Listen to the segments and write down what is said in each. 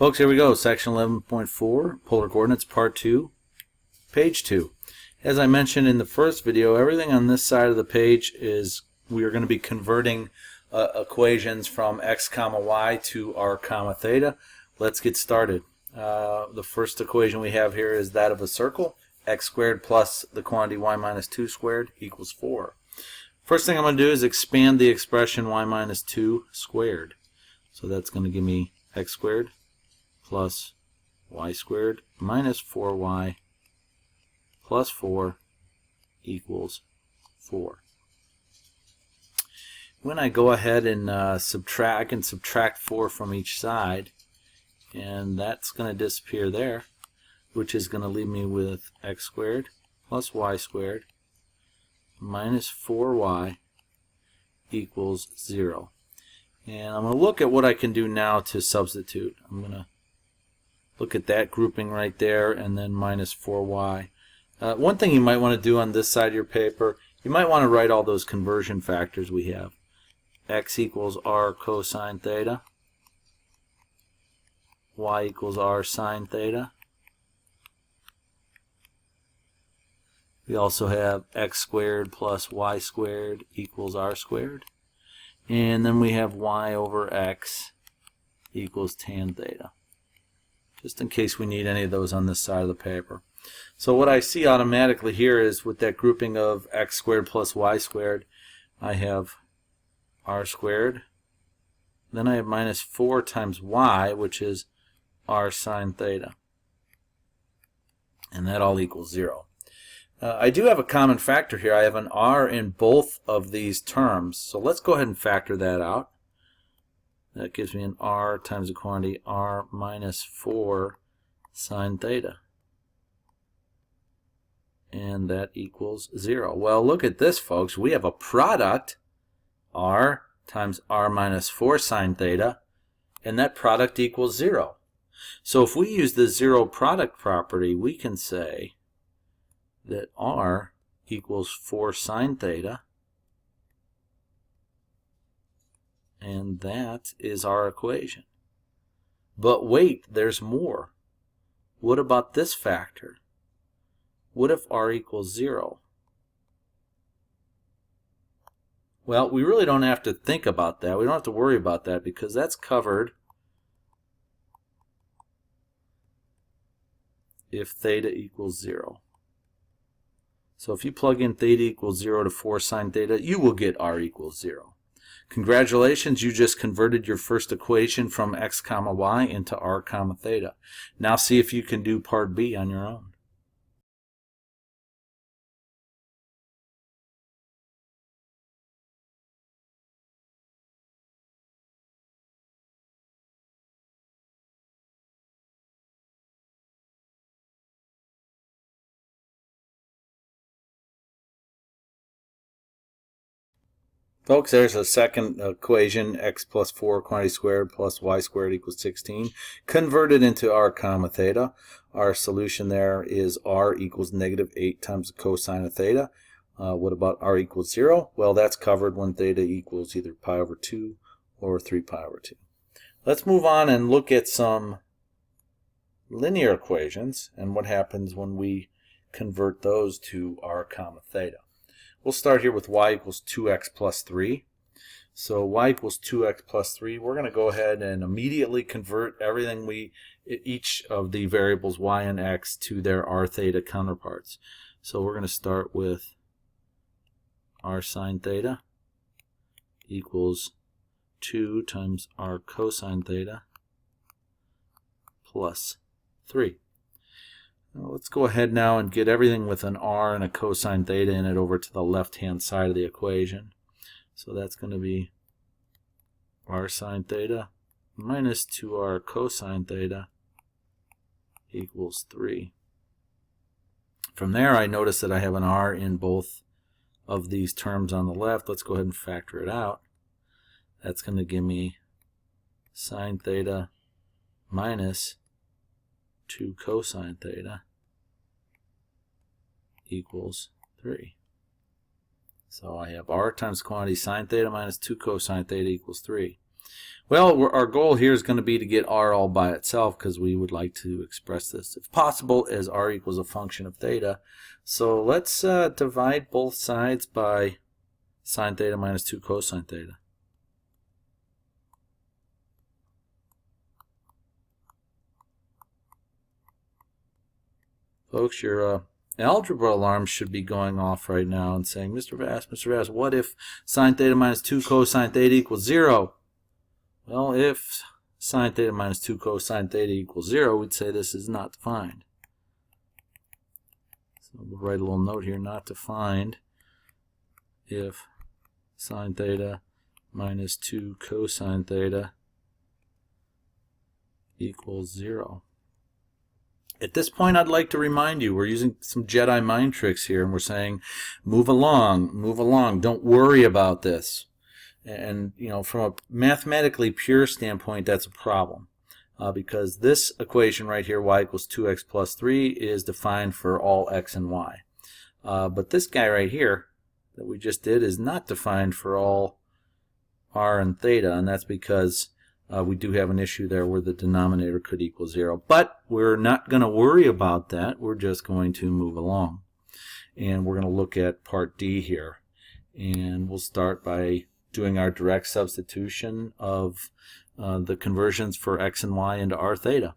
Folks, here we go. Section 11.4, Polar Coordinates, Part 2, Page 2. As I mentioned in the first video, everything on this side of the page is we are going to be converting equations from x comma y to r comma theta. Let's get started. The first equation we have here is that of a circle. X squared plus the quantity y minus 2 squared equals 4. First thing I'm going to do is expand the expression y minus 2 squared. So that's going to give me x squared plus y squared minus 4y plus 4 equals 4. When I go ahead and subtract, I can subtract 4 from each side, and that's going to disappear there, which is going to leave me with x squared plus y squared minus 4y equals 0. And I'm going to look at what I can do now to substitute. I'm going to look at that grouping right there and then minus 4y. One thing you might want to do on this side of your paper, you might want to write all those conversion factors we have. X equals r cosine theta, y equals r sine theta. We also have x squared plus y squared equals r squared. And then we have y over x equals tan theta, just in case we need any of those on this side of the paper. So what I see automatically here is with that grouping of x squared plus y squared, I have r squared. Then I have minus 4 times y, which is r sine theta. And that all equals 0. I do have a common factor here. I have an r in both of these terms. So let's go ahead and factor that out. That gives me an r times the quantity r minus 4 sine theta. And that equals 0. Well, look at this, folks. We have a product, r times r minus 4 sine theta, and that product equals 0. So if we use the zero product property, we can say that r equals 4 sine theta, and that is our equation. But wait, there's more. What about this factor? What if r equals 0? Well, we really don't have to think about that. We don't have to worry about that because that's covered if theta equals 0. So if you plug in theta equals 0 to 4 sine theta, you will get r equals 0. Congratulations, you just converted your first equation from x comma y into r comma theta. Now see if you can do part B on your own. Folks, there's a second equation, x plus 4 quantity squared plus y squared equals 16, converted into r comma theta. Our solution there is r equals negative 8 times the cosine of theta. What about r equals 0? Well, that's covered when theta equals either pi over 2 or 3 pi over 2. Let's move on and look at some linear equations and what happens when we convert those to r comma theta. We'll start here with y equals 2x plus 3. So y equals 2x plus 3. We're going to go ahead and immediately convert each of the variables y and x to their r theta counterparts. So we're going to start with r sine theta equals 2 times r cosine theta plus 3. Now let's go ahead now and get everything with an r and a cosine theta in it over to the left-hand side of the equation. So that's going to be r sine theta minus 2r cosine theta equals 3. From there, I notice that I have an r in both of these terms on the left. Let's go ahead and factor it out. That's going to give me sine theta minus 2 cosine theta equals 3. So I have r times quantity sine theta minus 2 cosine theta equals 3. Well, our goal here is going to be to get r all by itself, because we would like to express this, if possible, as r equals a function of theta. So let's divide both sides by sine theta minus 2 cosine theta. Folks, your algebra alarm should be going off right now and saying, Mr. Vass, what if sine theta minus 2 cosine theta equals 0? Well, if sine theta minus 2 cosine theta equals 0, we'd say this is not defined. So we'll write a little note here, not defined, if sine theta minus 2 cosine theta equals 0. At this point, I'd like to remind you, we're using some Jedi mind tricks here, and we're saying, move along, don't worry about this. And, you know, from a mathematically pure standpoint, that's a problem. Because this equation right here, y equals 2x plus 3, is defined for all x and y. But this guy right here that we just did is not defined for all r and theta, and that's because we do have an issue there where the denominator could equal 0. But we're not going to worry about that. We're just going to move along. And we're going to look at part D here. And we'll start by doing our direct substitution of the conversions for x and y into r theta.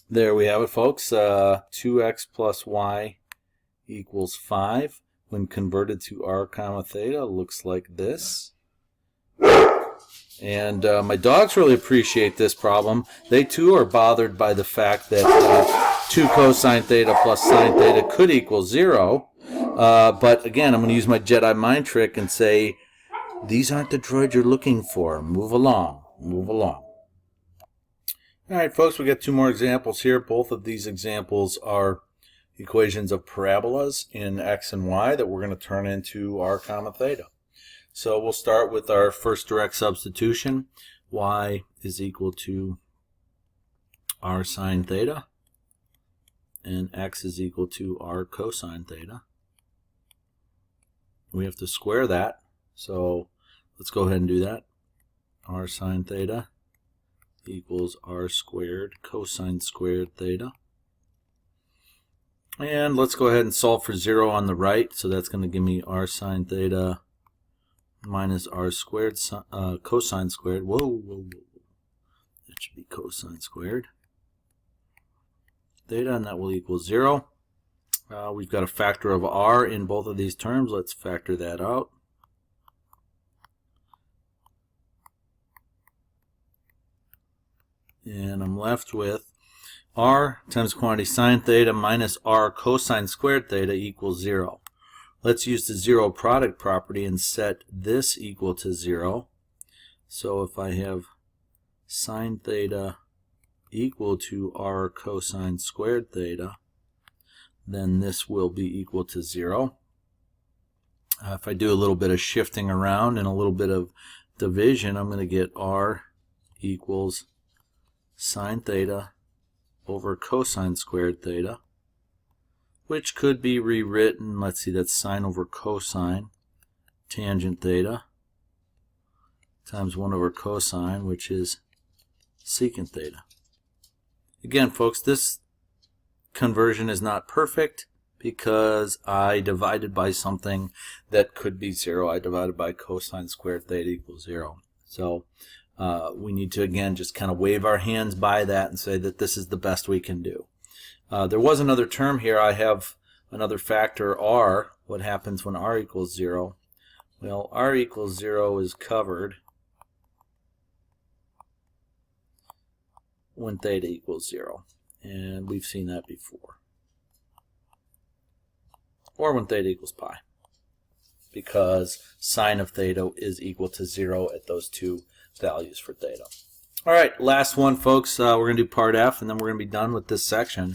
There we have it, folks. 2x plus y equals 5. When converted to r comma theta, looks like this. And my dogs really appreciate this problem. They too are bothered by the fact that 2 cosine theta plus sine theta could equal 0. But again, I'm going to use my Jedi mind trick and say, these aren't the droid you're looking for. Move along. Move along. All right, folks, we got 2 more examples here. Both of these examples are equations of parabolas in x and y that we're going to turn into r comma theta. So we'll start with our first direct substitution. Y is equal to r sine theta, and x is equal to r cosine theta. We have to square that, so let's go ahead and do that. R sine theta equals r squared cosine squared theta. And let's go ahead and solve for 0 on the right, so that's going to give me r sine theta minus r squared cosine squared. Whoa. That should be cosine squared theta, and that will equal 0. We've got a factor of r in both of these terms. Let's factor that out. And I'm left with r times quantity sine theta minus r cosine squared theta equals 0. Let's use the zero product property and set this equal to 0. So if I have sine theta equal to r cosine squared theta, then this will be equal to 0. If I do a little bit of shifting around and a little bit of division, I'm going to get r equals sine theta over cosine squared theta, which could be rewritten, let's see, that's sine over cosine tangent theta times 1 over cosine, which is secant theta. Again, folks, this conversion is not perfect because I divided by something that could be 0. I divided by cosine squared theta equals 0. So we need to, again, just kind of wave our hands by that and say that this is the best we can do. There was another term here. I have another factor, r. What happens when r equals 0? Well, r equals 0 is covered when theta equals 0. And we've seen that before. Or when theta equals pi, because sine of theta is equal to 0 at those two values for theta. All right, last one, folks. We're going to do part F, and then we're going to be done with this section,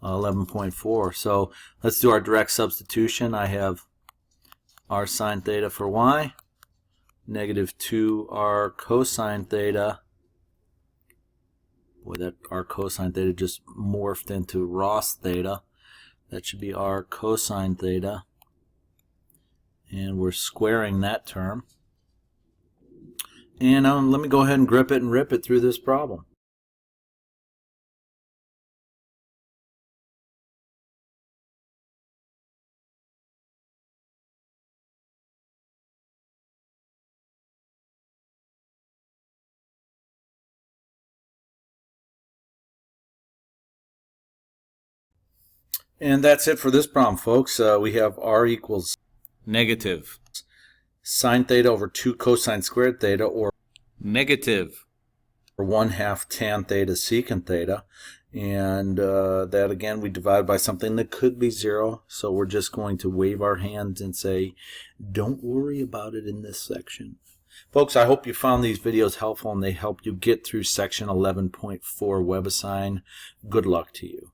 11.4. So let's do our direct substitution. I have r sine theta for y, negative 2r cosine theta Boy, that r cosine theta just morphed into Ross theta. That should be r cosine theta. And we're squaring that term. And let me go ahead and grip it and rip it through this problem. And that's it for this problem, folks. We have r equals negative sine theta over 2 cosine squared theta, or negative 1/2 tan theta secant theta. And that, again, we divide by something that could be 0. So we're just going to wave our hands and say, don't worry about it in this section. Folks, I hope you found these videos helpful and they help you get through section 11.4 WebAssign. Good luck to you.